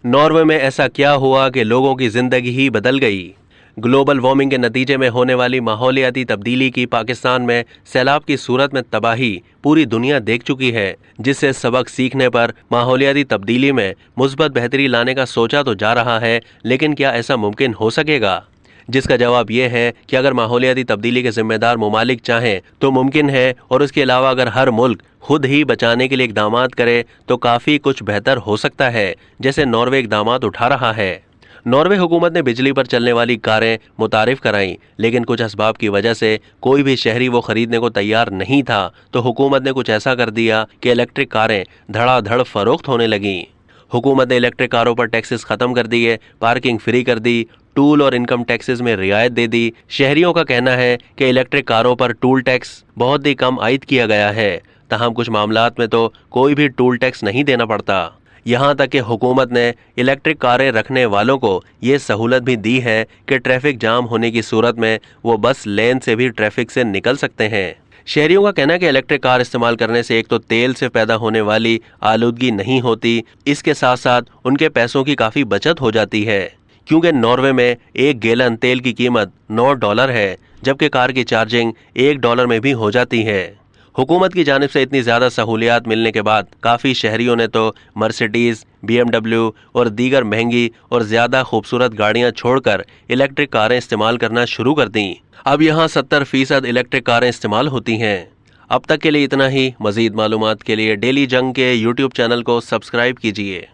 Norway में ऐसा क्या हुआ कि लोगों की जिंदगी ही बदल गई? ग्लोबल वार्मिंग के नतीजे में होने वाली माहौलियाती तब्दीली की पाकिस्तान में सैलाब की सूरत में तबाही पूरी दुनिया देख चुकी है, जिससे सबक सीखने पर माहौलियाती तब्दीली में मुस्बत बेहतरी लाने का सोचा तो जा रहा है, लेकिन क्या ऐसा मुमकिन हो सकेगा? जिसका जवाब ये है कि अगर माहौलियाती तब्दीली के जिम्मेदार ममालिक चाहें तो मुमकिन है, और उसके अलावा अगर हर मुल्क खुद ही बचाने के लिए इकदामात करे तो काफ़ी कुछ बेहतर हो सकता है, जैसे नॉर्वे इकदामात उठा रहा है। नॉर्वे हुकूमत ने बिजली पर चलने वाली कारें मुतारिफ कराईं, लेकिन कुछ असबाब की वजह से कोई भी शहरी वो खरीदने को तैयार नहीं था, तो हुकूमत ने कुछ ऐसा कर दिया कि इलेक्ट्रिक कारें धड़ाधड़ फरोख्त होने लगीं। हुकूमत ने इलेक्ट्रिक कारों पर टैक्सेस खत्म कर दिए, पार्किंग फ्री कर दी, टूल और इनकम टैक्सेस में रियायत दे दी। शहरियों का कहना है कि इलेक्ट्रिक कारों पर टूल टैक्स बहुत ही कम आयद किया गया है, तहम कुछ मामलात में तो कोई भी टूल टैक्स नहीं देना पड़ता। यहाँ तक कि हुकूमत ने इलेक्ट्रिक कारें रखने वालों को ये सहूलत भी दी है कि ट्रैफिक जाम होने की सूरत में वो बस लेन से भी ट्रैफिक से निकल सकते हैं। शहरियों का कहना है कि इलेक्ट्रिक कार इस्तेमाल करने से एक तो तेल से पैदा होने वाली आलूदगी नहीं होती, इसके साथ साथ उनके पैसों की काफ़ी बचत हो जाती है, क्योंकि नॉर्वे में 1 गैलन तेल की कीमत $9 है, जबकि कार की चार्जिंग $1 में भी हो जाती है। हुकूमत की जानिब से इतनी ज़्यादा सहूलियात मिलने के बाद काफ़ी शहरियों ने तो मर्सिडीज़, BMW और दीगर महंगी और ज़्यादा खूबसूरत गाड़ियां छोड़कर इलेक्ट्रिक कारें इस्तेमाल करना शुरू कर दी। अब यहाँ 70% इलेक्ट्रिक कारें इस्तेमाल होती हैं। अब तक के लिए इतना ही। मज़ीद मालूमात के लिए डेली जंग के YouTube चैनल को सब्सक्राइब कीजिए।